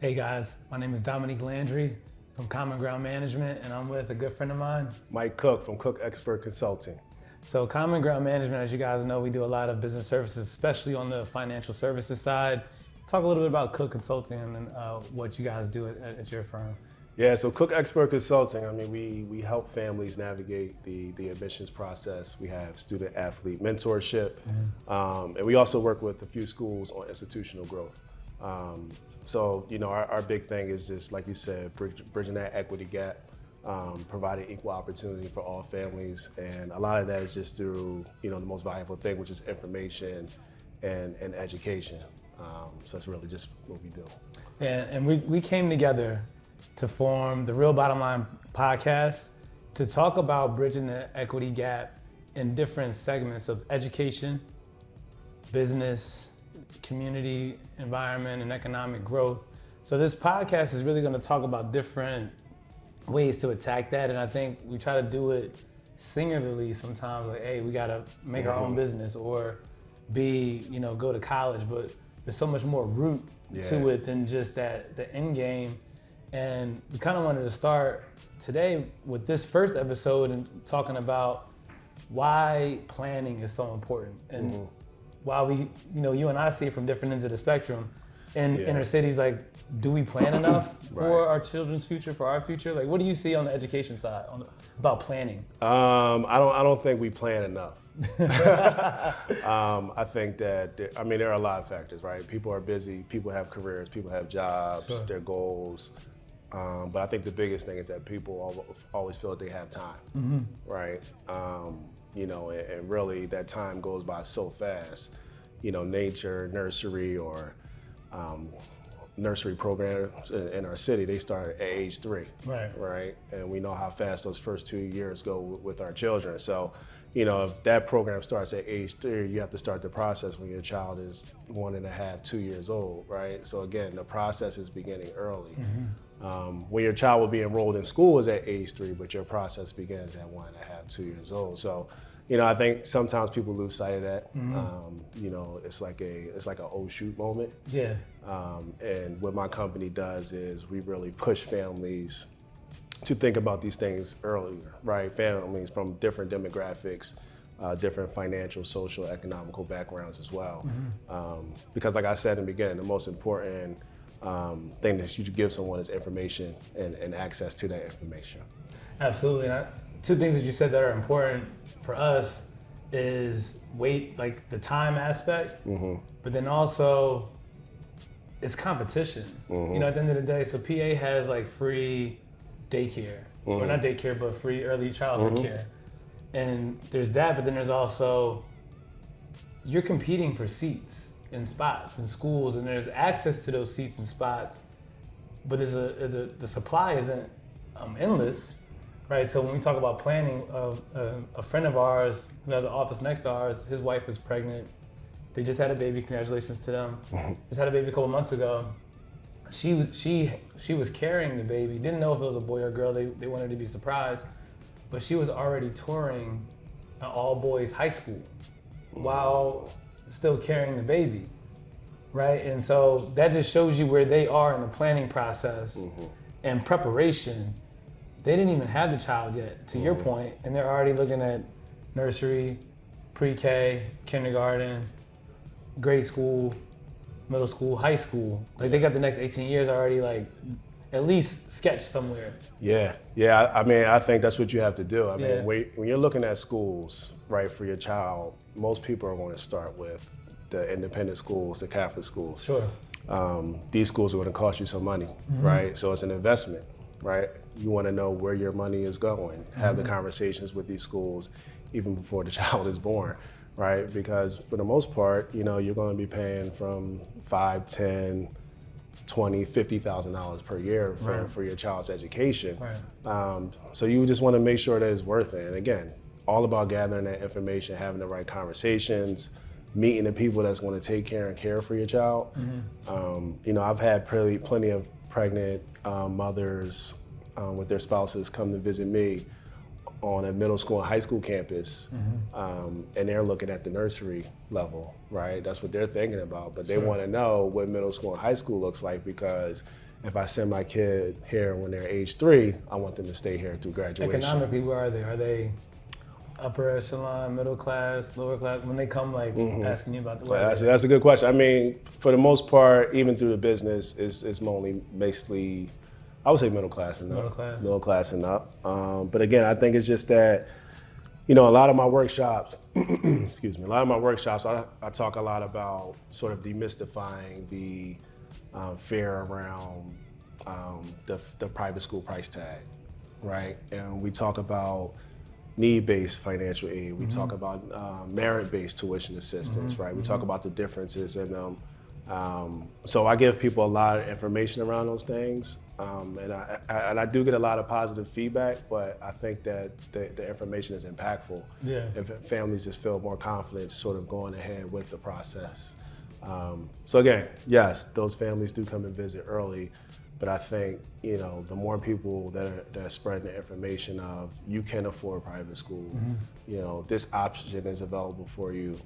Hey guys, my name is Dominique Landry from Common Ground Management, and I'm with a good friend of mine. Mike Cook from Cook Expert Consulting. So Common Ground Management, as you guys know, we do a lot of business services, especially on the financial services side. Talk a little bit about Cook Consulting and what you guys do at your firm. Yeah, so Cook Expert Consulting, I mean, we help families navigate the admissions process. We have student athlete mentorship, and we also work with a few schools on institutional growth. So, you know, our big thing is just, like you said, bridging that equity gap, providing equal opportunity for all families. And a lot of that is just through, you know, the most valuable thing, which is information and education. So that's really just what we do. And we came together to form the Real Bottom Line podcast to talk about bridging the equity gap in different segments of education, business, community, environment, and economic growth. So this podcast is really going to talk about different ways to attack that, and I think we try to do it singularly sometimes, like, hey, we got to make our own business, or go to college, but there's so much more root to it than just the end game. And we kind of wanted to start today with this first episode and talking about why planning is so important, and why we, you and I see it from different ends of the spectrum. In inner cities, like, do we plan enough for our children's future, for our future? Like, what do you see on the education side about planning? I don't think we plan enough. I think that there are a lot of factors, right? People are busy, people have careers, people have jobs, their goals. But I think the biggest thing is that people always feel that they have time, right? And really that time goes by so fast. Nature, nursery, or nursery programs in our city, they start at age 3, right? And we know how fast those first 2 years go with our children. So, if that program starts at age 3, you have to start the process when your child is 1.5, 2 years old, right? So again, the process is beginning early. When your child will be enrolled in school is at age 3, but your process begins at 1.5, 2 years old. So, I think sometimes people lose sight of that. It's like an oh shoot moment. Yeah. And what my company does is we really push families to think about these things earlier, right? Families from different demographics, different financial, social, economical backgrounds as well. Because like I said in the beginning, the most important thing that you give someone is information and access to that information. Absolutely. And two things that you said that are important for us is like the time aspect, but then also it's competition. At the end of the day, so PA has like free daycare, or not daycare, but free early childhood care. And there's that, but then there's also, you're competing for seats and spots in schools, and there's access to those seats and spots, but the supply isn't endless, right? So when we talk about planning, a friend of ours who has an office next to ours, his wife is pregnant. They just had a baby, congratulations to them. Just had a baby a couple months ago. She was carrying the baby, didn't know if it was a boy or a girl, they wanted to be surprised, but she was already touring an all boys high school while still carrying the baby, right? And so that just shows you where they are in the planning process and preparation. They didn't even have the child yet, to your point, and they're already looking at nursery, pre-K, kindergarten, grade school, middle school, high school. Like, they got the next 18 years already, like, at least sketched somewhere. Yeah. I think that's what you have to do. When you're looking at schools, right, for your child, most people are going to start with the independent schools, the Catholic schools. Sure. These schools are going to cost you some money, right? So it's an investment, right? You want to know where your money is going. Have the conversations with these schools even before the child is born, right? Because for the most part, you're going to be paying from $5, $10, $20, $50,000 per year for your child's education. Right. So you just want to make sure that it's worth it. And again, all about gathering that information, having the right conversations, meeting the people that's going to take care for your child. I've had plenty of pregnant mothers with their spouses come to visit me on a middle school and high school campus, and they're looking at the nursery level, right? That's what they're thinking about, but they want to know what middle school and high school looks like, because if I send my kid here when they're age 3, I want them to stay here through graduation. Economically, where are they? Are they upper echelon, middle class, lower class? When they come asking you about the weather? That's a good question. I mean, for the most part, even through the business, it's only basically, I would say middle class and up. Middle class and up. But again, I think it's just that, a lot of my workshops, excuse me, I talk a lot about sort of demystifying the fear around the private school price tag, right? And we talk about need-based financial aid. We talk about merit-based tuition assistance, right? We talk about the differences in them. So I give people a lot of information around those things, and I do get a lot of positive feedback, but I think that the information is impactful. Yeah. If families just feel more confident sort of going ahead with the process. So again, yes, those families do come and visit early, but I think, the more people that are spreading the information of you can afford private school, this option is available for you,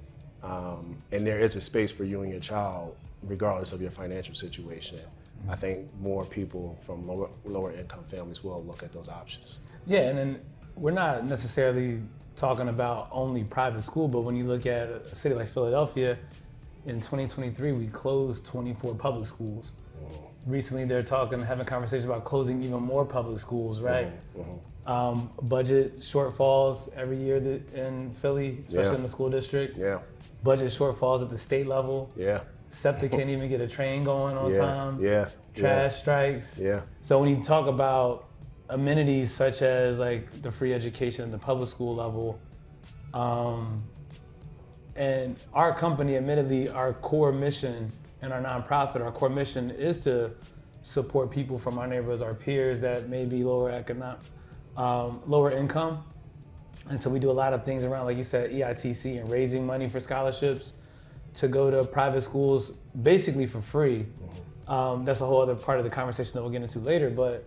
and there is a space for you and your child, regardless of your financial situation. I think more people from lower income families will look at those options. Yeah, and then we're not necessarily talking about only private school, but when you look at a city like Philadelphia, in 2023, we closed 24 public schools. Recently, they're having conversations about closing even more public schools, right? Budget shortfalls every year in Philly, especially in the school district. Yeah. Budget shortfalls at the state level. Yeah. SEPTA can't even get a train going on time. Yeah. Trash strikes. Yeah. So when you talk about amenities such as like the free education at the public school level, and our company, admittedly, our core mission and our nonprofit, our core mission is to support people from our neighborhoods, our peers that may be lower income. And so we do a lot of things around, like you said, EITC and raising money for scholarships to go to private schools basically for free. That's a whole other part of the conversation that we'll get into later, but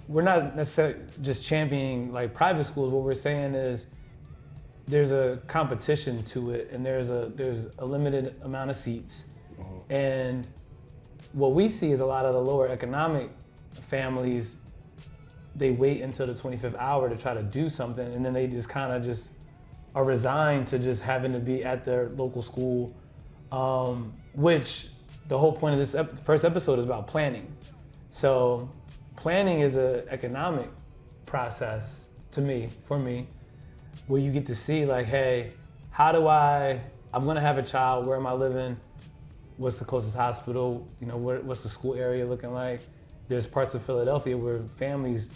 we're not necessarily just championing like private schools. What we're saying is there's a competition to it, and there's a limited amount of seats. And what we see is a lot of the lower economic families, they wait until the 25th hour to try to do something, and then they just kind of just are resigned to just having to be at their local school, which the whole point of this first episode is about planning. So planning is an economic process for me, where you get to see like, hey, I'm gonna have a child, where am I living? What's the closest hospital? What's the school area looking like? There's parts of Philadelphia where families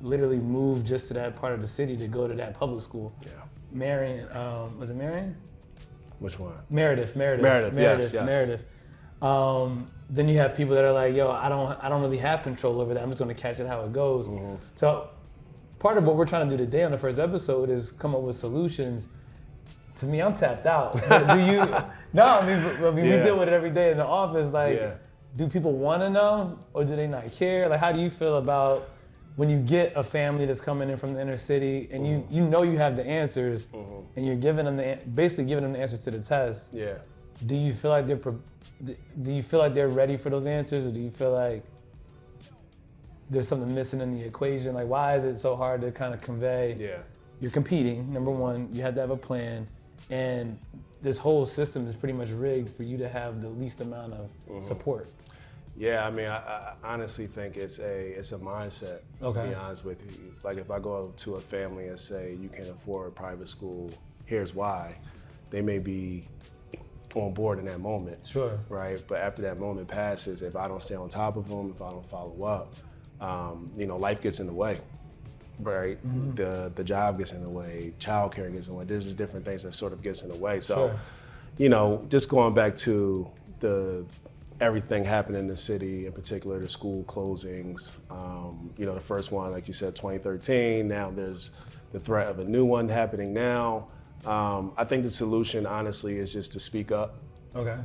literally move just to that part of the city to go to that public school. Yeah. Marion, was it Marion? Which one? Meredith. Yes. Meredith. Then you have people that are like, yo, I don't really have control over that. I'm just gonna catch it how it goes. So part of what we're trying to do today on the first episode is come up with solutions. To me, I'm tapped out. Do you? No, I mean we deal with it every day in the office. Like, do people want to know, or do they not care? Like, how do you feel about when you get a family that's coming in from the inner city and you know you have the answers, and you're giving them basically giving them the answers to the test? Yeah. Do you feel like they're ready for those answers, or do you feel like there's something missing in the equation? Like, why is it so hard to kind of convey? Yeah. You're competing, number one, you have to have a plan, and this whole system is pretty much rigged for you to have the least amount of support. Yeah, I mean, I honestly think it's a mindset, to be honest with you. Like, if I go to a family and say, you can't afford private school, here's why, they may be on board in that moment. Sure. Right? But after that moment passes, if I don't stay on top of them, if I don't follow up, life gets in the way. Right, the job gets in the way, childcare gets in the way. There's just different things that sort of gets in the way. So, just going back to everything happening in the city, in particular the school closings. The first one, like you said, 2013. Now there's the threat of a new one happening now. I think the solution, honestly, is just to speak up. Okay.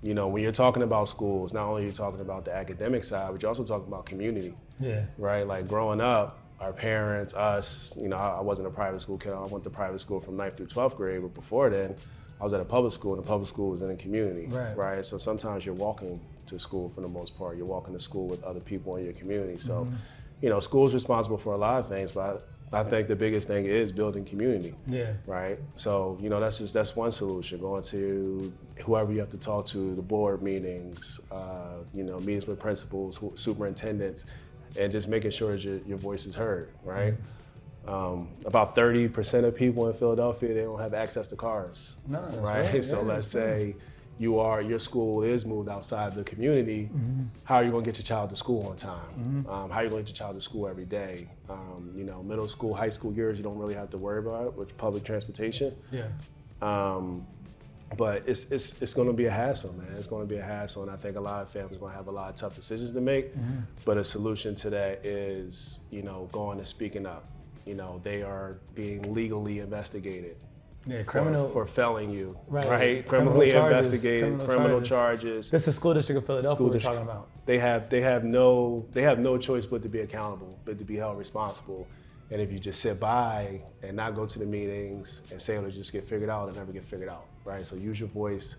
When you're talking about schools, not only are you talking about the academic side, but you're also talking about community. Yeah. Right. Like growing up, our parents, us, I wasn't a private school kid. I went to private school from 9th through 12th grade, but before then, I was at a public school, and the public school was in a community, right? So sometimes you're walking to school for the most part. You're walking to school with other people in your community. So, school's responsible for a lot of things, but I think the biggest thing is building community. Yeah. Right. So, that's one solution. Going to whoever you have to talk to, the board meetings, meetings with principals, superintendents, and just making sure that your voice is heard. Right. About 30% of people in Philadelphia, they don't have access to cars. No, that's right. right. So yeah, let's say your school is moved outside the community. How are you going to get your child to school on time? How are you going to get your child to school every day? Middle school, high school years, you don't really have to worry about it with public transportation. Yeah. But it's going to be a hassle, man. It's going to be a hassle, and I think a lot of families are going to have a lot of tough decisions to make. But a solution to that is, going and speaking up. They are being legally investigated. Yeah, for failing you, right? Criminally investigated, criminal charges. This is the school district of Philadelphia we're talking about. They have no choice but to be accountable, but to be held responsible. And if you just sit by and not go to the meetings and say it'll just get figured out, it'll never get figured out, right? So use your voice.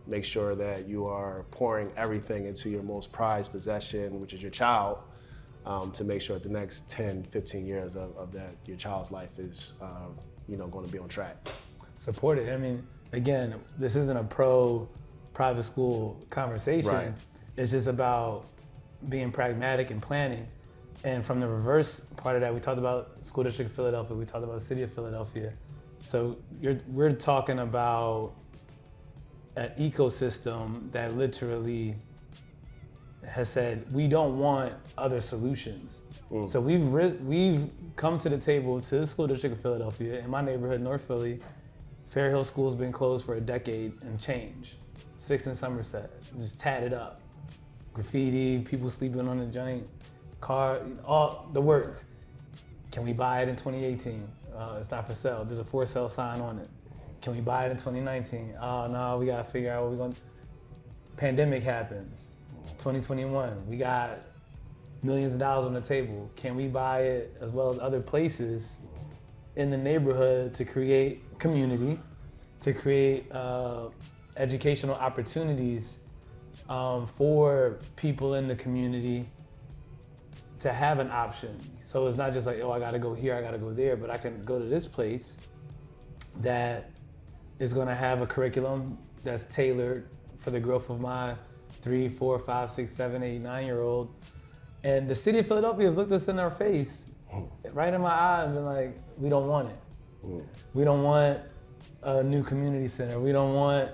Make sure that you are pouring everything into your most prized possession, which is your child, to make sure that the next 10, 15 years of your child's life is going to be on track. Support it. I mean, again, this isn't a pro-private school conversation. Right. It's just about being pragmatic and planning. And from the reverse part of that, we talked about School District of Philadelphia, we talked about the City of Philadelphia. So we're talking about an ecosystem that literally has said, we don't want other solutions. So we've come to the table to the School District of Philadelphia. In my neighborhood, North Philly, Fair Hill School's been closed for a decade and change. 6 in Somerset, just tatted up. Graffiti, people sleeping on the joint, car, all the works. Can we buy it in 2018? It's not for sale. There's a for sale sign on it. Can we buy it in 2019? Oh no, we gotta figure out what we're gonna. Pandemic happens. 2021, we got millions of dollars on the table. Can we buy it as well as other places in the neighborhood to create community, to create educational opportunities for people in the community to have an option? So it's not just like, oh, I gotta go here, I gotta go there, but I can go to this place that is gonna have a curriculum that's tailored for the growth of my 3, 4, 5, 6, 7, 8, 9-year-old. And the city of Philadelphia has looked us in our face, right in my eye, and been like, we don't want it. We don't want a new community center. We don't want,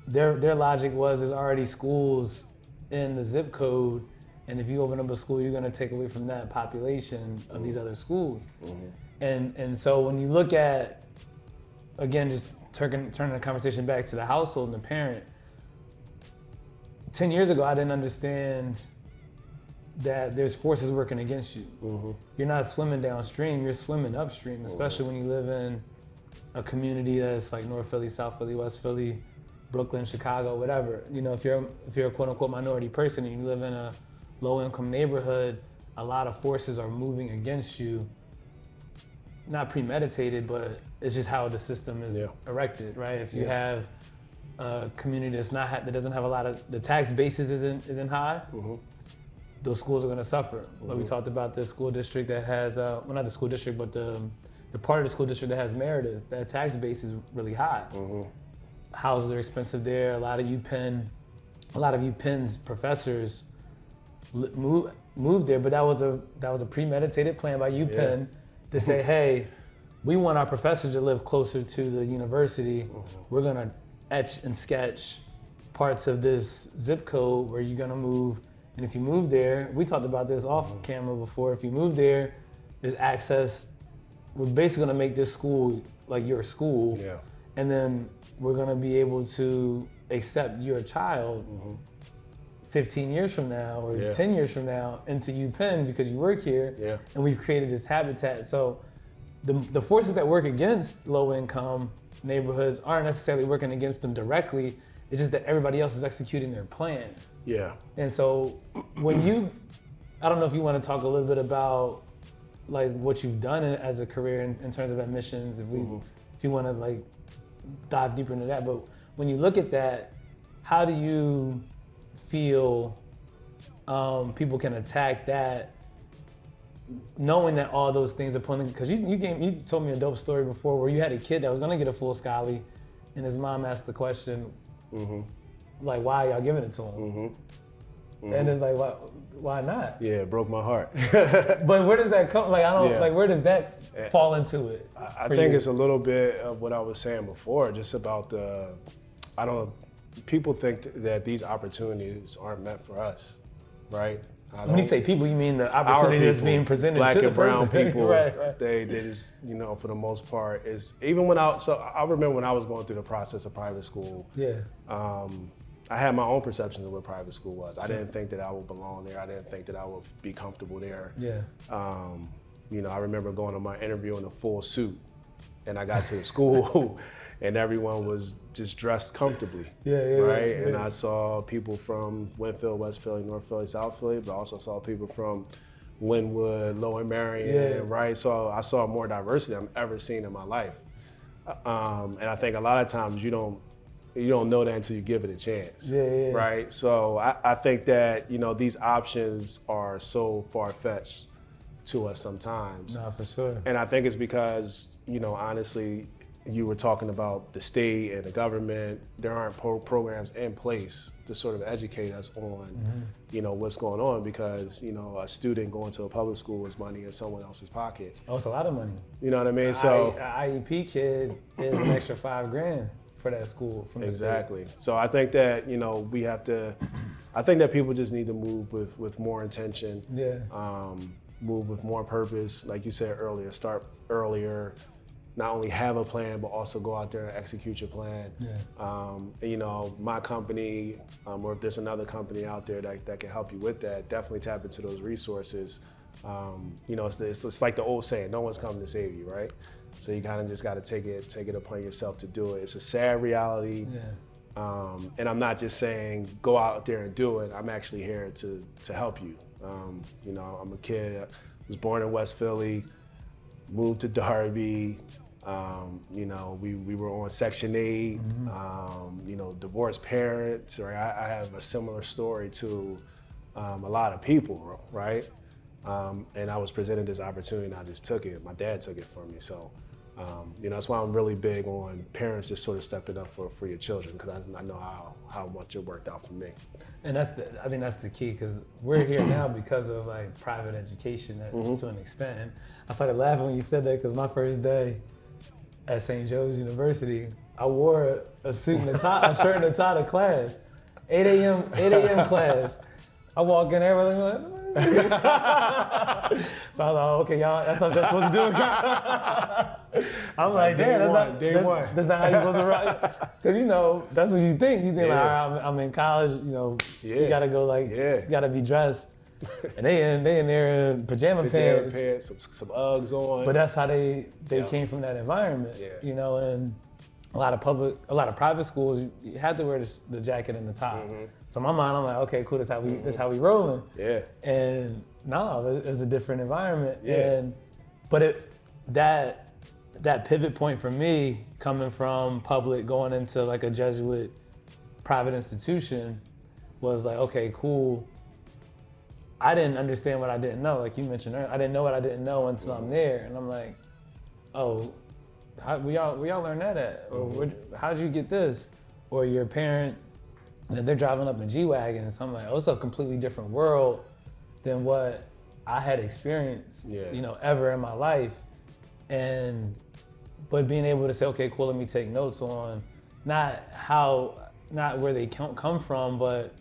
their logic was there's already schools in the zip code, and if you open up a school, you're gonna take away from that population of these other schools. And so when you look at, again, just turning the conversation back to the household and the parent, 10 years ago, I didn't understand that there's forces working against you. You're not swimming downstream, you're swimming upstream, especially when you live in a community that's like North Philly, South Philly, West Philly, Brooklyn, Chicago, whatever. If you're a quote unquote minority person and you live in a low income neighborhood, a lot of forces are moving against you. Not premeditated, but it's just how the system is erected, right? If you have a community that doesn't have a lot of, the tax basis isn't high, those schools are going to suffer. But we talked about the school district that has, well, not the school district, but the part of the school district that has Meredith, that tax base is really high. Houses are expensive there. A lot of UPenn's professors moved there, but that was a premeditated plan by UPenn to say, hey, we want our professors to live closer to the university. We're going to etch and sketch parts of this zip code where you're going to move. And if you move there, we talked about this off camera before, if you move there, there's access. We're basically gonna make this school like your school. And then we're gonna be able to accept your child 15 years from now or 10 years from now into UPenn because you work here. And we've created this habitat. So the forces that work against low income neighborhoods aren't necessarily working against them directly. It's just that everybody else is executing their plan. And so I don't know if you want to talk a little bit about like what you've done as a career in terms of admissions, if you want to like dive deeper into that. But when you look at that, how do you feel people can attack that, knowing that all those things are pulling? Because you told me a dope story before where you had a kid that was gonna get a full scholarly, and his mom asked the question, like, why are y'all giving it to him? And it's like, why not? Yeah, it broke my heart. But where does that come? Like, like, where does that fall into it? I think it's a little bit of what I was saying before, just about people think that these opportunities aren't meant for us, right? When you say people, you mean the opportunity that's being presented black to the and brown person. people. Right. They just, for the most part, is even when I remember when I was going through the process of private school. Yeah. I had my own perceptions of what private school was. I didn't think that I would belong there. I didn't think that I would be comfortable there. Yeah. I remember going to my interview in a full suit, and I got to the school, and everyone was just dressed comfortably. Right. Yeah. And I saw people from Winfield, West Philly, North Philly, South Philly, but I also saw people from Linwood, Lower Marion. Right. So I saw more diversity than I've ever seen in my life. And I think a lot of times you don't know that until you give it a chance. Right. So I think that, these options are so far-fetched to us sometimes. No, for sure. And I think it's because, honestly, you were talking about the state and the government. There aren't programs in place to sort of educate us on, what's going on, because, a student going to a public school is money in someone else's pocket. Oh, it's a lot of money. You know what I mean? So an IEP kid is an extra $5,000 for that school from the state. Exactly. So I think that, I think that people just need to move with more intention. Move with more purpose. Like you said earlier, start earlier, not only have a plan, but also go out there and execute your plan. My company, or if there's another company out there that can help you with that, definitely tap into those resources. It's like the old saying, no one's coming to save you, right? So you kind of just got to take it upon yourself to do it. It's a sad reality. And I'm not just saying go out there and do it. I'm actually here to help you. I'm a kid, was born in West Philly, moved to Darby. We were on Section 8, divorced parents, right? I have a similar story to a lot of people, right? And I was presented this opportunity and I just took it. My dad took it from me. So, that's why I'm really big on parents just sort of stepping up for your children, because I know how much it worked out for me. And I think that's the key, because we're here now because of like private education to an extent. And I started laughing when you said that, because my first day at St. Joe's University, I wore a suit and a tie, a shirt and a tie to class. 8 a.m. class. I walk in there, like, so I was like, oh, okay, y'all, that's not what you're supposed to do. I was like, damn, that's not how you're supposed to rock. Because, that's what you think. You think, like, all right, I'm in college, you gotta go, you gotta be dressed. And they in there in pajama pants, some Uggs on. But that's how they came from that environment, and a lot of private schools, you had to wear the jacket and the tie. So in my mind, I'm like, okay, cool, that's how we rolling. And no, it's a different environment. But that pivot point for me, coming from public, going into like a Jesuit private institution, was like, okay, cool. I didn't understand what I didn't know. Like you mentioned earlier, I didn't know what I didn't know until I'm there. And I'm like, oh, where y'all learn that at? Or how'd you get this? Or your parent, and they're driving up in G-Wagon. So I'm like, oh, it's a completely different world than what I had experienced, ever in my life. But being able to say, okay, cool, let me take notes on not where they come from, but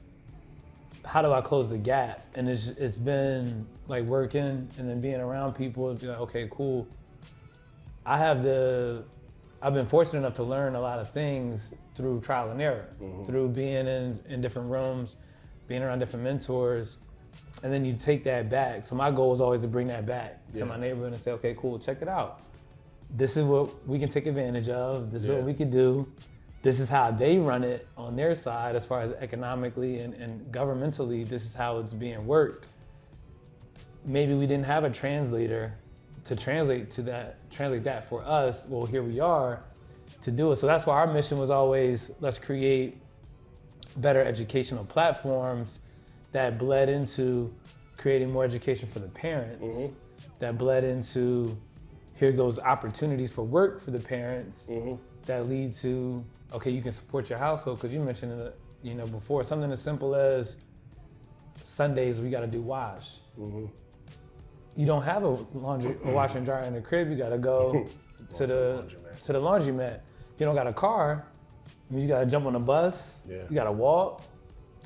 how do I close the gap? And it's been like working and then being around people, be like, okay, cool. I've been fortunate enough to learn a lot of things through trial and error, through being in different rooms, being around different mentors, and then you take that back. So my goal is always to bring that back to my neighborhood and say, okay, cool, check it out. This is what we can take advantage of. This is what we can do. This is how they run it on their side as far as economically and governmentally. This is how it's being worked. Maybe we didn't have a translator to translate that for us. Well, here we are to do it. So that's why our mission was always, let's create better educational platforms that bled into creating more education for the parents, that bled into here goes opportunities for work for the parents that lead to, okay, you can support your household, because you mentioned it, you know, before, something as simple as Sundays we got to do wash. You don't have a washer and dryer in the crib. You got to go to the laundromat. You don't got a car. I mean, you got to jump on a bus. You got to walk.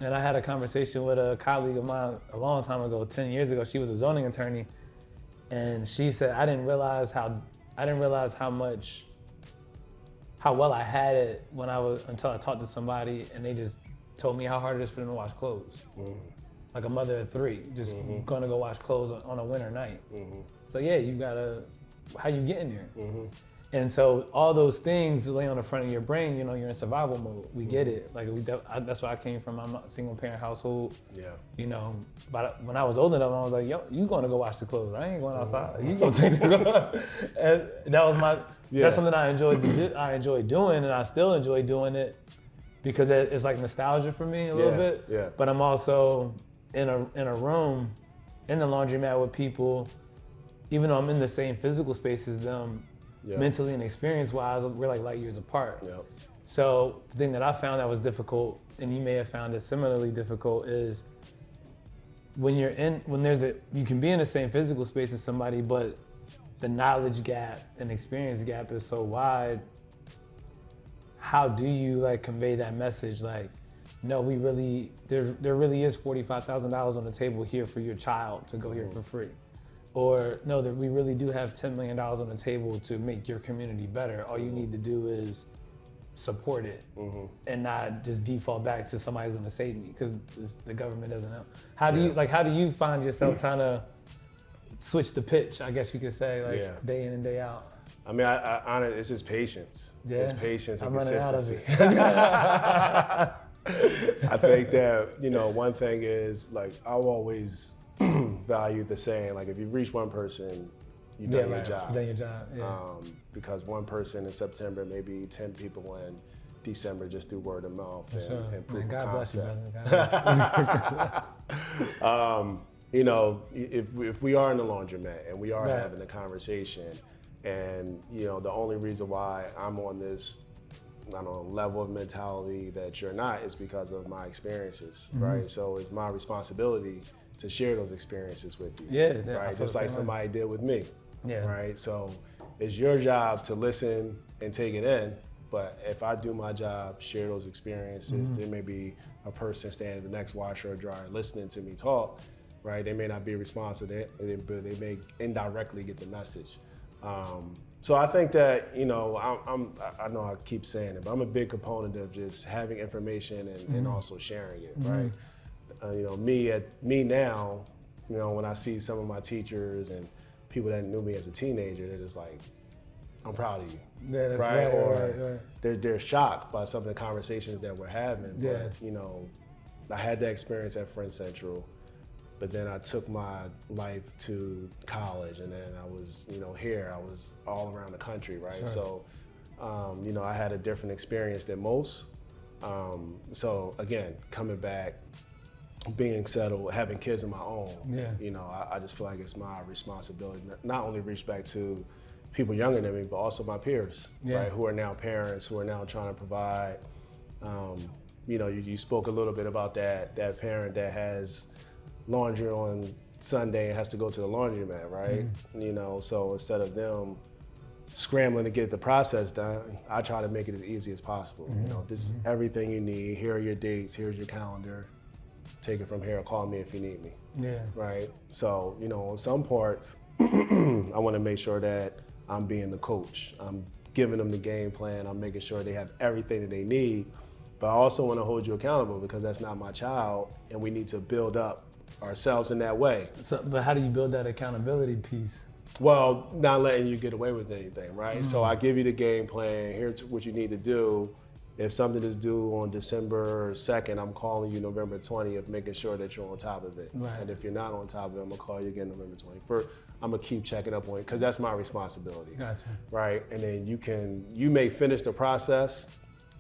And I had a conversation with a colleague of mine a long time ago, 10 years ago. She was a zoning attorney, and she said, I didn't realize how well I had it until I talked to somebody and they just told me how hard it is for them to wash clothes. Like a mother of three, just gonna go wash clothes on a winter night. So yeah, you gotta, how you get in there? And so all those things lay on the front of your brain, you know, you're in survival mode. We get it. Like that's where I came from. I'm a single parent household. You know, but when I was old enough, I was like, yo, you gonna go wash the clothes. I ain't going outside. You gonna take the And that was that's something I enjoyed doing, and I still enjoy doing it because it's like nostalgia for me a little bit. But I'm also in a room, in the laundromat with people, even though I'm in the same physical space as them, mentally and experience-wise, we're like light years apart. So the thing that I found that was difficult, and you may have found it similarly difficult, is when you can be in the same physical space as somebody, but the knowledge gap and experience gap is so wide. How do you like convey that message? Like, no, there really is $45,000 on the table here for your child to go here for free. Or no, that we really do have $10 million on the table to make your community better. All you need to do is support it and not just default back to somebody's gonna save me, because the government doesn't help. How do you find yourself trying to switch the pitch, I guess you could say, day in and day out? I mean, it's just patience. It's patience and consistency. Running out of it. I think that, you know, one thing is, like, I've always valued the saying, like, if you reach one person, you've done your job. Done your job, because one person in September, maybe 10 people in December, just through word of mouth and proof of God concept. Bless you, brother. God bless you. You know, if we are in the laundromat and we are having a conversation, and, you know, the only reason why I'm on this, I don't know, level of mentality that you're not is because of my experiences, right? So it's my responsibility to share those experiences with you, right? Just like somebody did with me, right? So it's your job to listen and take it in, but if I do my job, share those experiences, there may be a person standing the next washer or dryer listening to me talk, right? They may not be responsive, but they may indirectly get the message. So I think that, you know, I know I keep saying it, but I'm a big proponent of just having information and also sharing it, right? You know, me now, you know, when I see some of my teachers and people that knew me as a teenager, they're just like, I'm proud of you, right? Or they're shocked by some of the conversations that we're having. But, you know, I had that experience at Friends Central, but then I took my life to college, and then I was, you know, here, I was all around the country, right? So, you know, I had a different experience than most. So again, coming back, being settled, having kids of my own, you know, I just feel like it's my responsibility not only reach back to people younger than me, but also my peers, right? Who are now parents, who are now trying to provide. You know, you spoke a little bit about that parent that has laundry on Sunday and has to go to the laundromat, right? You know, so instead of them scrambling to get the process done, I try to make it as easy as possible. You know, this is everything you need. Here are your dates. Here's your calendar. Take it from here. Call me if you need me. Right? So, you know, on some parts, I want to make sure that I'm being the coach. I'm giving them the game plan. I'm making sure they have everything that they need. But I also want to hold you accountable, because that's not my child, and we need to build up ourselves in that way. So, but how do you build that accountability piece? Well, not letting you get away with anything, right? So I give you the game plan. Here's what you need to do. If something is due on December 2nd, I'm calling you November 20th, making sure that you're on top of it. And if you're not on top of it, I'm gonna call you again November 21st. I'm gonna keep checking up on it, because that's my responsibility. Right? And then you may finish the process,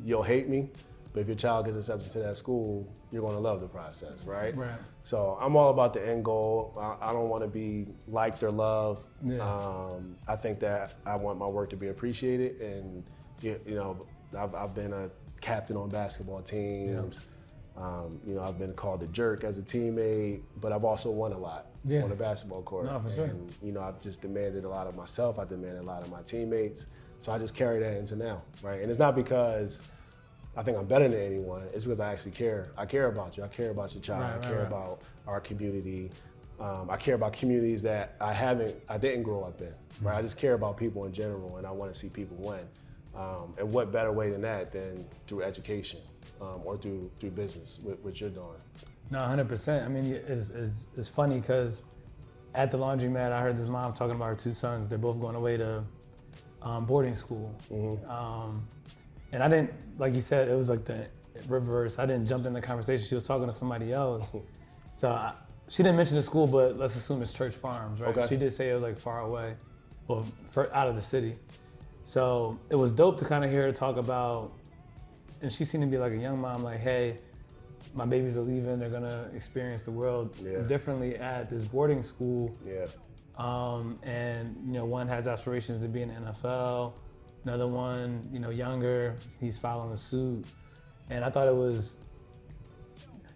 you'll hate me, But if your child gets accepted to that school, you're going to love the process, right? Right. So I'm all about the end goal. I don't want to be liked or loved. Yeah. I think that I want my work to be appreciated, and you know, I've been a captain on basketball teams. You know, I've been called a jerk as a teammate, but I've also won a lot on the basketball court. No, for sure. And you know, I've just demanded a lot of myself. I demanded a lot of my teammates. So I just carry that into now, right? And it's not because I think I'm better than anyone. It's because I actually care. I care about you. I care about your child. I care about our community. I care about communities that I didn't grow up in, right? I just care about people in general, and I want to see people win. And what better way than that than through education or through business, what you're doing. No, 100%. I mean, it's funny because at the laundromat, I heard this mom talking about her two sons. They're both going away to boarding school. And I didn't, like you said, it was like the reverse. I didn't jump in the conversation. She was talking to somebody else. So she didn't mention the school, but let's assume it's Church Farms, right? Okay. She did say it was like far away, well, out of the city. So it was dope to kind of hear her talk about, and she seemed to be like a young mom, like, hey, my babies are leaving, they're gonna experience the world differently at this boarding school. And you know, one has aspirations to be in the NFL, another one, you know, younger, he's following suit. And I thought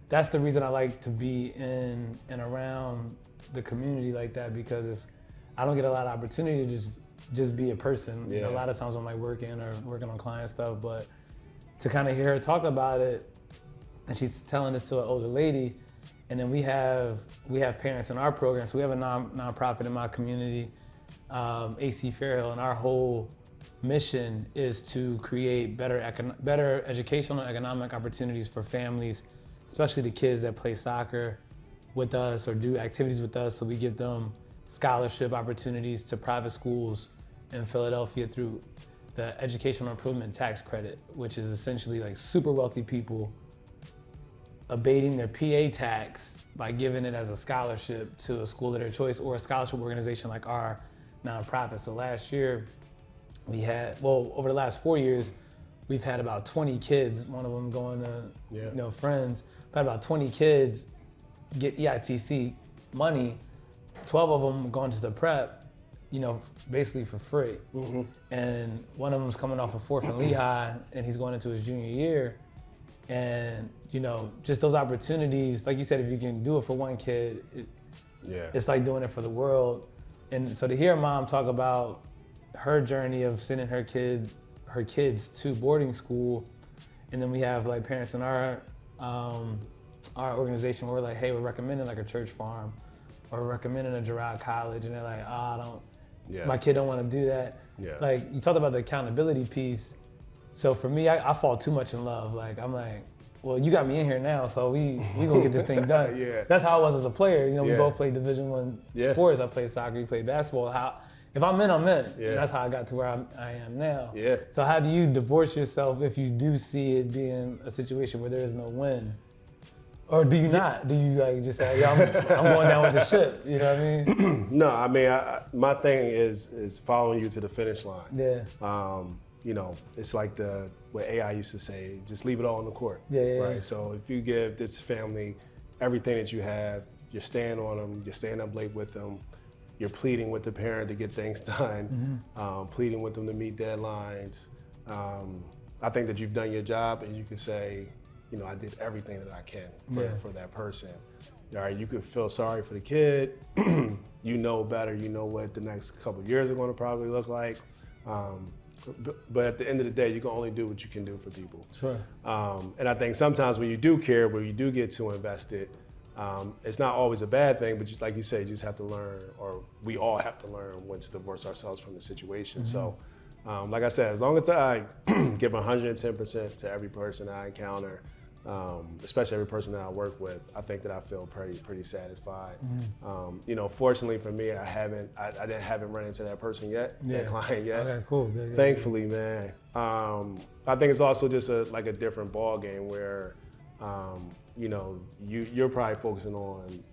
that's the reason I like to be in and around the community like that, because I don't get a lot of opportunity to just be a person. You know, a lot of times I'm like working on client stuff, but to kind of hear her talk about it, and she's telling this to an older lady, and then we have parents in our program. So we have a nonprofit in my community, AC Fairhill, and our whole mission is to create better educational and economic opportunities for families, especially the kids that play soccer with us or do activities with us. So we give them scholarship opportunities to private schools in Philadelphia through the Educational Improvement Tax Credit, which is essentially like super wealthy people abating their PA tax by giving it as a scholarship to a school of their choice or a scholarship organization like our nonprofit. So last year over the last 4 years, we've had about 20 kids, one of them going to, you know, Friends, but about 20 kids get EITC money, 12 of them going to the prep, you know, basically for free. And one of them's coming off a fourth in Lehigh, and he's going into his junior year. And, you know, just those opportunities, like you said, if you can do it for one kid, it's like doing it for the world. And so to hear mom talk about her journey of sending her kids to boarding school, and then we have like parents in our organization where we're like, hey, we're recommending like a Church Farm, or we're recommending a Girard College, and they're like, my kid don't want to do that. Like you talked about the accountability piece. So for me, I fall too much in love. Like I'm like, well, you got me in here now, so we gonna get this thing done. That's how I was as a player. You know, we both played Division I sports. I played soccer, you played basketball. If I'm in, I'm in. And that's how I got to where I am now. So how do you divorce yourself if you do see it being a situation where there is no win? Or do you not? Do you like just say, I'm going down with the ship? You know what I mean? No, I mean, my thing is following you to the finish line. You know, it's like what AI used to say, just leave it all on the court. Right. So if you give this family everything that you have, you're staying on them, you're staying up late with them, you're pleading with the parent to get things done, pleading with them to meet deadlines. I think that you've done your job, and you can say, you know, I did everything that I can for that person. All right, you could feel sorry for the kid. You know better. You know what the next couple of years are going to probably look like. But at the end of the day, you can only do what you can do for people. And I think sometimes when you do care, when you do get too invested, it's not always a bad thing, but just, like you said, you just have to learn, or we all have to learn when to divorce ourselves from the situation. So, like I said, as long as I give 110% to every person I encounter, especially every person that I work with, I think that I feel pretty satisfied. You know, fortunately for me, I haven't run into that person yet, that client yet. Okay, cool. Good. Thankfully, man. I think it's also just a different ball game where, you know, you're probably focusing on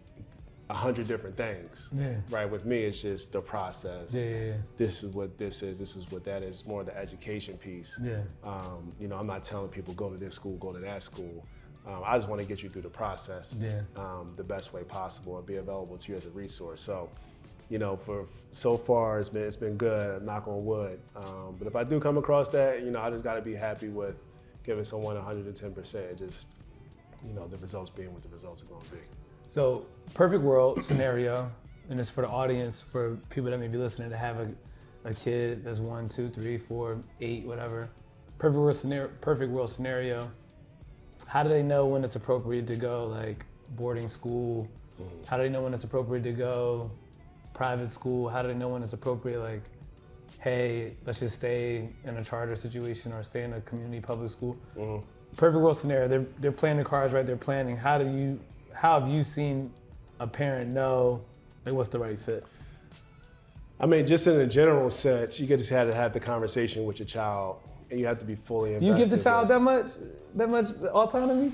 100 different things. Yeah. Right. With me, it's just the process. Yeah. This is what this is. This is what that is. More the education piece. Yeah. You know, I'm not telling people go to this school, go to that school. I just want to get you through the process the best way possible and be available to you as a resource. So, you know, for so far it's been good. Knock on wood. But if I do come across that, you know, I just got to be happy with giving someone 110%. Just, you know, the results being what the results are going to be. So, perfect world scenario, and it's for the audience, for people that may be listening to have a kid that's 1, 2, 3, 4, 8, whatever. Perfect world scenario. How do they know when it's appropriate to go like boarding school? Mm-hmm. How do they know when it's appropriate to go private school? How do they know when it's appropriate, like, hey, let's just stay in a charter situation or stay in a community public school? Mm-hmm. Perfect world scenario. They're playing the cards right. They're planning. How have you seen a parent know like what's the right fit? I mean, just in a general sense, you just have to have the conversation with your child, and you have to be fully invested. Do you give the child that much autonomy?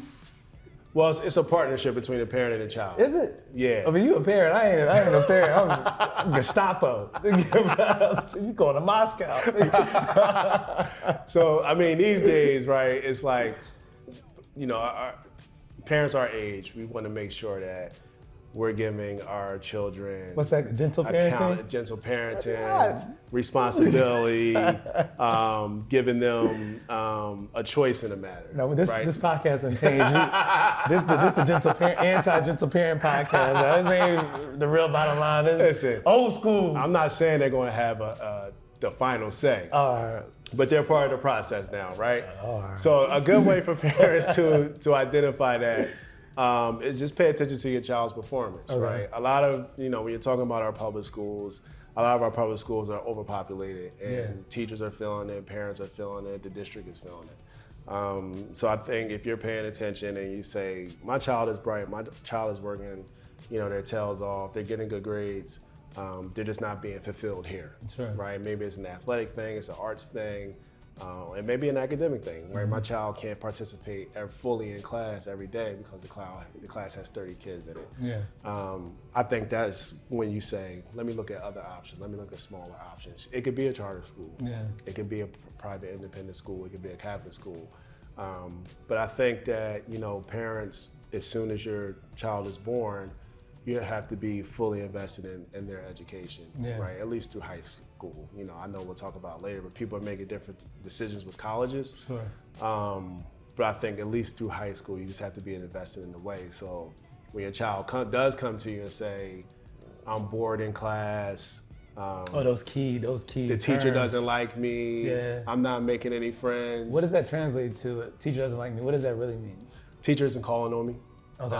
Well, it's a partnership between a parent and a child. Is it? Yeah. I mean, you a parent. I ain't a parent. I'm Gestapo. You going to Moscow. So, I mean, these days, right, it's like, you know, our parents our age, we want to make sure that we're giving our children what's that, gentle parenting? Gentle parenting, responsibility, giving them a choice in the matter. No, this podcast hasn't changed. This the gentle parent, anti-gentle parent podcast. This ain't the real bottom line. Listen, old school. I'm not saying they're going to have the final say. But they're part of the process now, right? So a good way for parents to identify that is just pay attention to your child's performance, right? A lot of, you know, when you're talking about our public schools, a lot of our public schools are overpopulated, and teachers are feeling it, parents are feeling it, the district is feeling it. So I think if you're paying attention and you say, my child is bright, my child is working, you know, their tails off, they're getting good grades, they're just not being fulfilled here, right? Maybe it's an athletic thing, it's an arts thing, and maybe an academic thing, right? Mm-hmm. My child can't participate fully in class every day because the class has 30 kids in it. Yeah. I think that's when you say, let me look at other options, let me look at smaller options. It could be a charter school, it could be a private independent school, it could be a Catholic school. But I think that, you know, parents, as soon as your child is born, you have to be fully invested in their education, right? At least through high school. You know, I know we'll talk about later, but people are making different decisions with colleges. Sure. But I think at least through high school, you just have to be invested in the way. So when your child does come to you and say, I'm bored in class. Those key The terms. teacher doesn't like me. Yeah. I'm not making any friends. What does that translate to? Teacher doesn't like me. What does that really mean? Teacher isn't calling on me. Okay.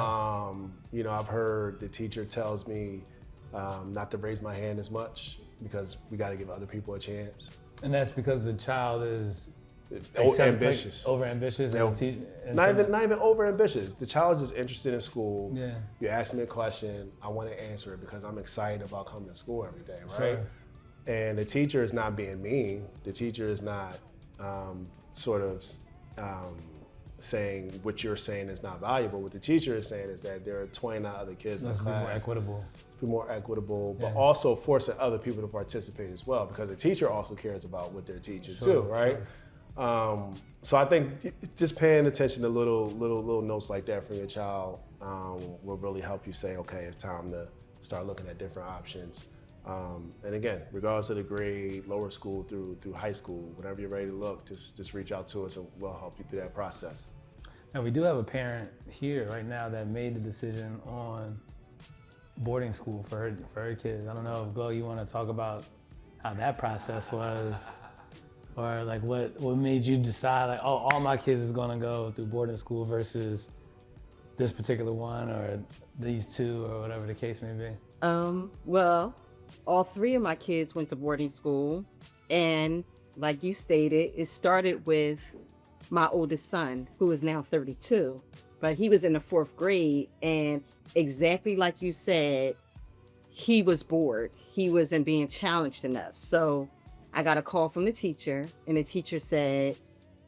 You know, I've heard the teacher tells me not to raise my hand as much because we got to give other people a chance. And that's because the child is ambitious, over ambitious, not even over ambitious. The child is just interested in school. Yeah. You ask me a question, I want to answer it because I'm excited about coming to school every day, right? Sure. And the teacher is not being mean. The teacher is not saying what you're saying is not valuable. What the teacher is saying is that there are 29 other kids in class. Be more equitable. Be more equitable, but also forcing other people to participate as well, because the teacher also cares about what they're teaching too, right? Sure. So I think just paying attention to little notes like that from your child will really help you say, okay, it's time to start looking at different options. And again, regardless of the grade, lower school through high school, whenever you're ready to look, just reach out to us and we'll help you through that process. Now, we do have a parent here right now that made the decision on boarding school for her kids. I don't know if, Glo, you want to talk about how that process was, or like what made you decide like, oh, all my kids is gonna go through boarding school versus this particular one or these two or whatever the case may be? Well, all three of my kids went to boarding school, and like you stated, it started with my oldest son, who is now 32, but he was in the 4th grade, and exactly like you said, he was bored. He wasn't being challenged enough. So I got a call from the teacher, and the teacher said,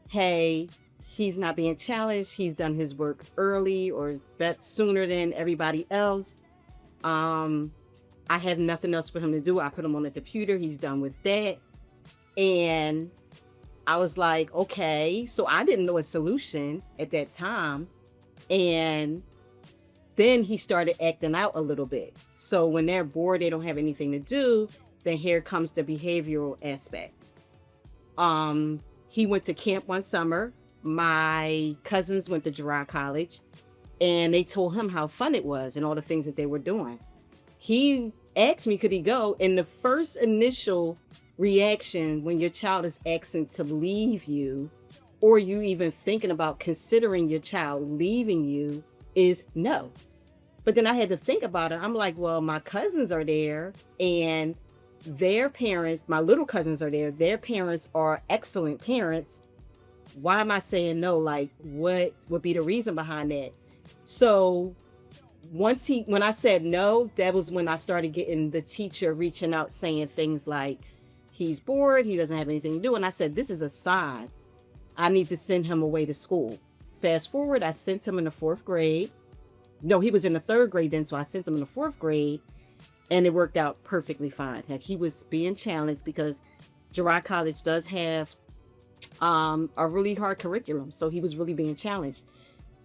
hey, he's not being challenged. He's done his work early or sooner than everybody else. I have nothing else for him to do. I put him on the computer. He's done with that. And I was like, okay. So I didn't know a solution at that time. And then he started acting out a little bit. So when they're bored, they don't have anything to do, then here comes the behavioral aspect. He went to camp one summer. My cousins went to Girard College, and they told him how fun it was and all the things that they were doing. He asked me, could he go? And the first initial reaction when your child is asking to leave you, or you even thinking about considering your child leaving you, is no. But then I had to think about it. I'm like, well, my cousins are there, and their parents, my little cousins are there. Their parents are excellent parents. Why am I saying no? Like, what would be the reason behind that? So when I said no, that was when I started getting the teacher reaching out saying things like, he's bored, he doesn't have anything to do. And I said, this is a sign. I need to send him away to school. Fast forward, I sent him in the 4th grade. No, he was in the 3rd grade then, so I sent him in the 4th grade, and it worked out perfectly fine. Like, he was being challenged because Girard College does have a really hard curriculum, so he was really being challenged.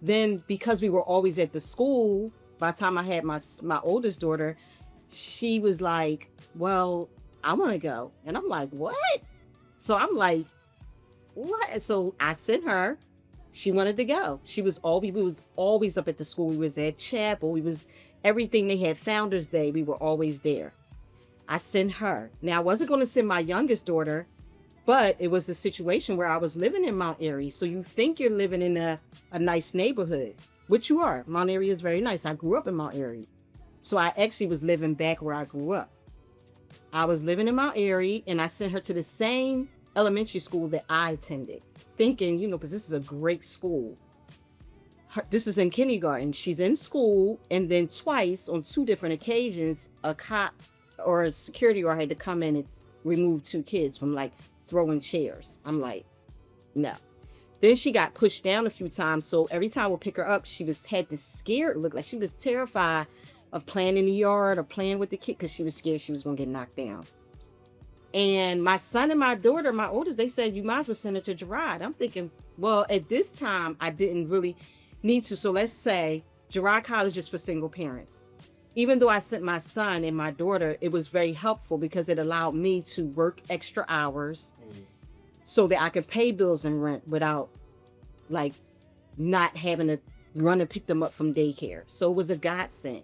Then, because we were always at the school, by the time I had my oldest daughter, she was like, well, I want to go. And I'm like, what? So I'm like, what? So I sent her. She wanted to go. We was always up at the school. We was at chapel. We was everything. They had Founders Day. We were always there. I sent her. Now, I wasn't going to send my youngest daughter, but it was a situation where I was living in Mount Airy. So you think you're living in a nice neighborhood, which you are. Mount Airy is very nice. I grew up in Mount Airy. So I actually was living back where I grew up. I was living in Mount Airy, and I sent her to the same elementary school that I attended, thinking, because this is a great school. This is in kindergarten. She's in school, and then twice on 2 different occasions, a cop or a security guard had to come in and remove 2 kids from like throwing chairs. I'm like, no. Then she got pushed down a few times. So every time I would pick her up, she had this scared look, like she was terrified of playing in the yard or playing with the kid because she was scared she was going to get knocked down. And my son and my daughter, my oldest, they said, you might as well send her to Girard. I'm thinking, well, at this time, I didn't really need to. So let's say Girard College is for single parents. Even though I sent my son and my daughter, it was very helpful because it allowed me to work extra hours so that I could pay bills and rent without like not having to run and pick them up from daycare. So it was a godsend.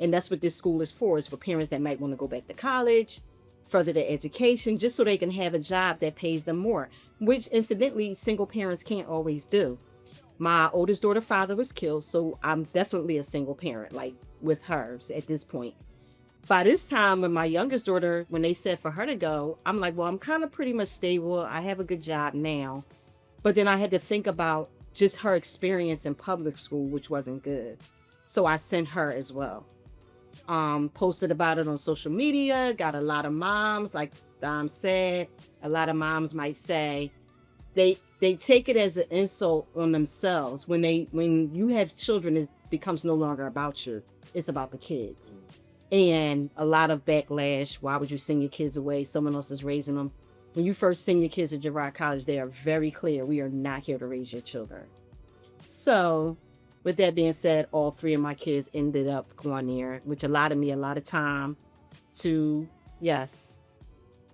And that's what this school is for parents that might want to go back to college, further their education, just so they can have a job that pays them more, which incidentally, single parents can't always do. My oldest daughter's father was killed, so I'm definitely a single parent, like with hers at this point. By this time, when my youngest daughter, when they said for her to go, I'm like, well, I'm kind of pretty much stable. I have a good job now. But then I had to think about just her experience in public school, which wasn't good. So I sent her as well. Posted about it on social media, got a lot of moms, like Dom said, a lot of moms might say they take it as an insult on themselves. When you have children, it becomes no longer about you, it's about the kids. And a lot of backlash. Why would you send your kids away? Someone else is raising them. When you first send your kids to Girard College, they are very clear. We are not here to raise your children. So with that being said, all 3 of my kids ended up going there, which allowed me a lot of time to, yes,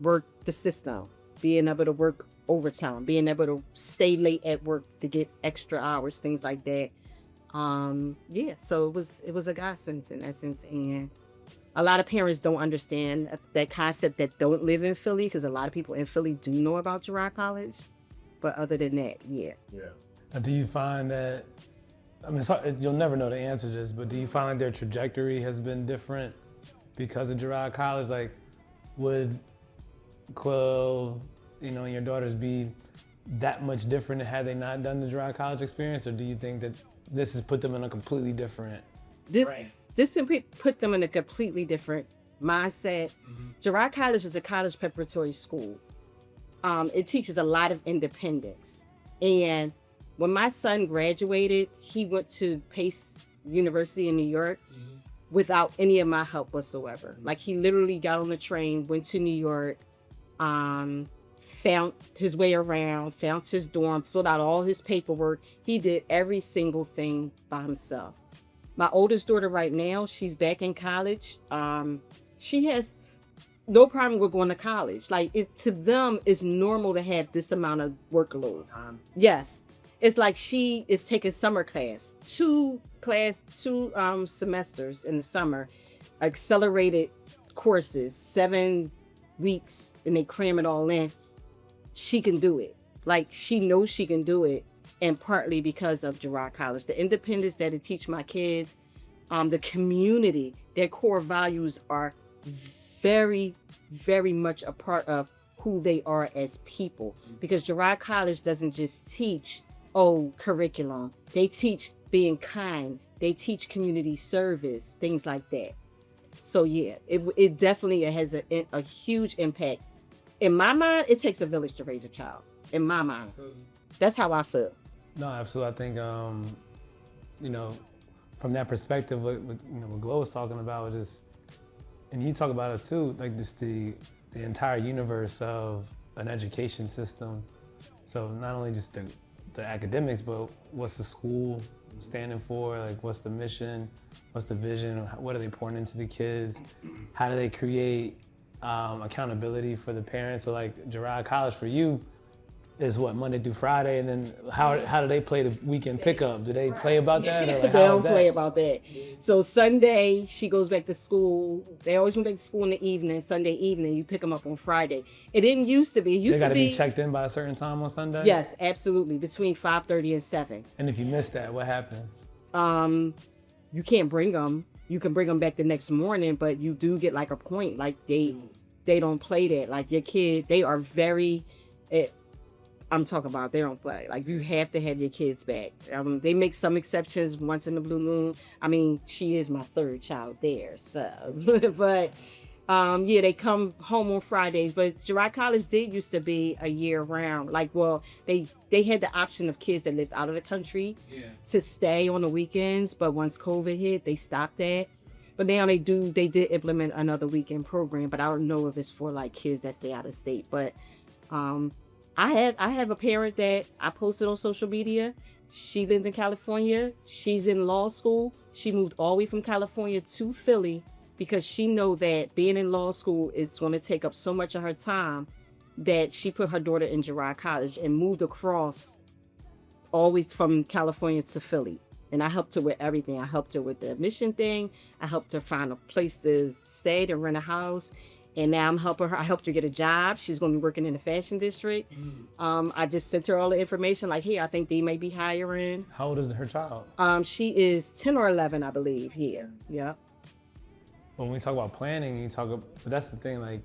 work the system, being able to work overtime, being able to stay late at work to get extra hours, things like that. So it was a godsend in essence. And a lot of parents don't understand that concept that don't live in Philly, because a lot of people in Philly do know about Girard College. But other than that, yeah. Now, do you find that, you'll never know the answer to this, but do you find like their trajectory has been different because of Girard College? Like, would Quill, and your daughters be that much different had they not done the Girard College experience? Or do you think that this has put them in a completely different This put them in a completely different mindset. Mm-hmm. Girard College is a college preparatory school. It teaches a lot of independence. And when my son graduated, he went to Pace University in New York. Mm-hmm. without any of my help whatsoever. Like he literally got on the train, went to New York, found his way around, found his dorm, filled out all his paperwork. He did every single thing by himself. My oldest daughter right now, she's back in college. She has no problem with going to college. Like to them, it's normal to have this amount of workload. Yes. It's like she is taking summer class, two semesters in the summer, accelerated courses, 7 weeks, and they cram it all in. She can do it. Like she knows she can do it, and partly because of Girard College, the independence that it teach my kids, the community, their core values are very, very much a part of who they are as people. Because Girard College doesn't just teach curriculum. They teach being kind. They teach community service, things like that. So yeah, it definitely has a huge impact. In my mind, it takes a village to raise a child. In my mind, absolutely. That's how I feel. No, absolutely. I think from that perspective, what Glo was talking about was just, and you talk about it too, like just the entire universe of an education system. So not only just the academics, but what's the school standing for? Like, what's the mission? What's the vision? What are they pouring into the kids? How do they create accountability for the parents? So like Girard College for you is what, Monday through Friday, and then how do they play the weekend pickup? Do they play about that? Or like, they don't play about that. So Sunday she goes back to school. They always went back to school in the evening. Sunday evening you pick them up on Friday. It didn't used to be. It used they to be checked in by a certain time on Sunday. Yes, absolutely, between 5:30 and 7. And if you miss that, what happens? You can't bring them. You can bring them back the next morning, but you do get like a point. Like they don't play that. Like your kid, they are very. I'm talking about they don't play. Like you have to have your kids back. They make some exceptions once in the blue moon. I mean, she is my third child there, so but they come home on Fridays. But Girard College did used to be a year round. Like, well, they had the option of kids that lived out of the country to stay on the weekends, but once COVID hit, they stopped that. But now they did implement another weekend program, but I don't know if it's for like kids that stay out of state. But I have a parent that I posted on social media. She lived in California. She's in law school. She moved all the way from California to Philly because she know that being in law school is going to take up so much of her time that she put her daughter in Girard College and moved across always from California to Philly. And I helped her with everything. I helped her with the admission thing. I helped her find a place to stay, to rent a house. And now I'm helping her. I helped her get a job. She's going to be working in the fashion district. I just sent her all the information. Like, here, I think they may be hiring. How old is her child? She is 10 or 11, I believe, here. Yeah. When we talk about planning, but that's the thing, like,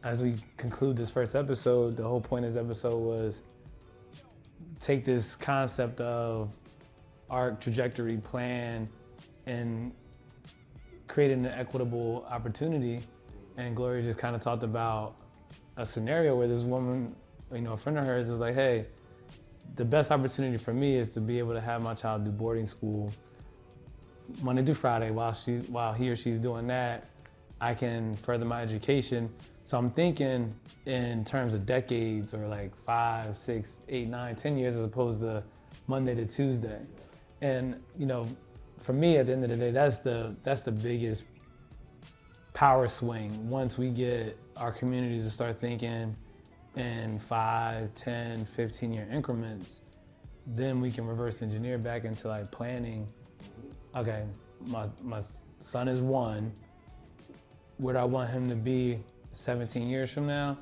as we conclude this first episode, the whole point of this episode was take this concept of arc, trajectory, plan, and creating an equitable opportunity. And Gloria just kind of talked about a scenario where this woman, a friend of hers is like, hey, the best opportunity for me is to be able to have my child do boarding school Monday through Friday while he or she's doing that. I can further my education. So I'm thinking in terms of decades, or like 5, 6, 8, 9, 10 years, as opposed to Monday to Tuesday. And for me, at the end of the day, that's the biggest power swing. Once we get our communities to start thinking in 5, 10, 15-year increments, then we can reverse engineer back into like planning. Okay, my son is 1. Where do I want him to be 17 years from now?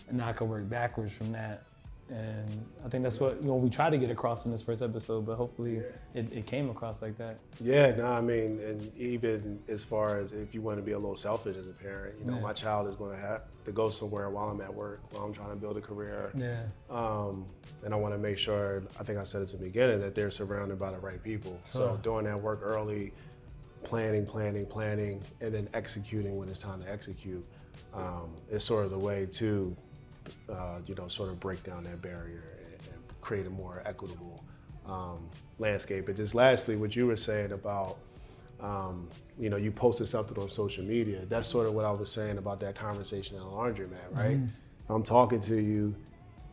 And I can work backwards from that. And I think that's what we try to get across in this first episode, but hopefully it came across like that. Yeah, no, I mean, and even as far as if you want to be a little selfish as a parent, my child is going to have to go somewhere while I'm at work, while I'm trying to build a career. Yeah. And I want to make sure, I think I said at the beginning, that they're surrounded by the right people. So doing that work early, planning, and then executing when it's time to execute is sort of the way to sort of break down that barrier and create a more equitable landscape. And just lastly, what you were saying about you know, you posted something on social media. That's sort of what I was saying about that conversation in the laundromat, right? I'm talking to you,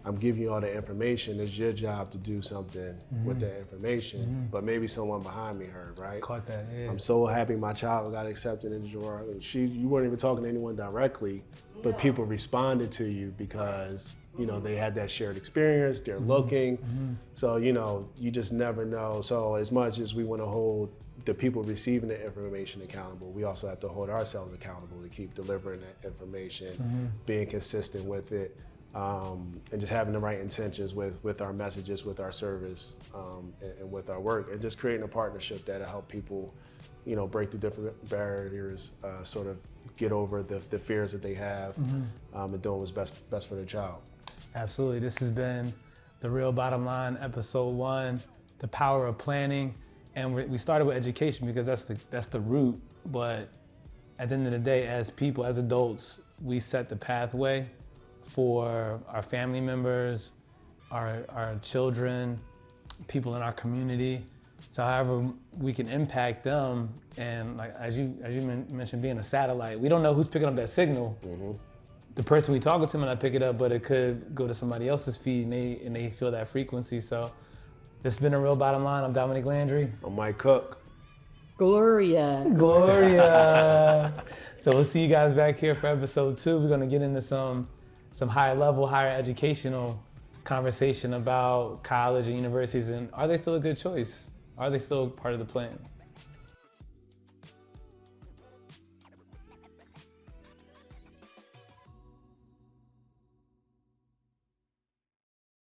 I'm giving you all the information. It's your job to do something with that information, but maybe someone behind me heard, right? Caught that, yeah. I'm so happy my child got accepted into Girard. You weren't even talking to anyone directly, but people responded to you because, you know, they had that shared experience, they're looking. So, you know, you just never know. So as much as we want to hold the people receiving the information accountable, we also have to hold ourselves accountable to keep delivering that information, being consistent with it, and just having the right intentions with our messages, with our service, and with our work, and just creating a partnership that'll help people, you know, break through different barriers, sort of get over the fears that they have, and doing what's best for their child. Absolutely. This has been The Real Bottom Line, episode 1, the power of planning. And we started with education because that's the root. But at the end of the day, as people, as adults, we set the pathway for our family members, our children, people in our community. So however we can impact them, and like as you mentioned, being a satellite, we don't know who's picking up that signal. The person we talking to might not pick it up, but it could go to somebody else's feed and they feel that frequency. So this has been A Real Bottom Line. I'm Dominic Landry. I'm Mike Cook. Gloria. So we'll see you guys back here for episode 2. We're gonna get into some higher level, higher educational conversation about college and universities, and are they still a good choice? Are they still part of the plan?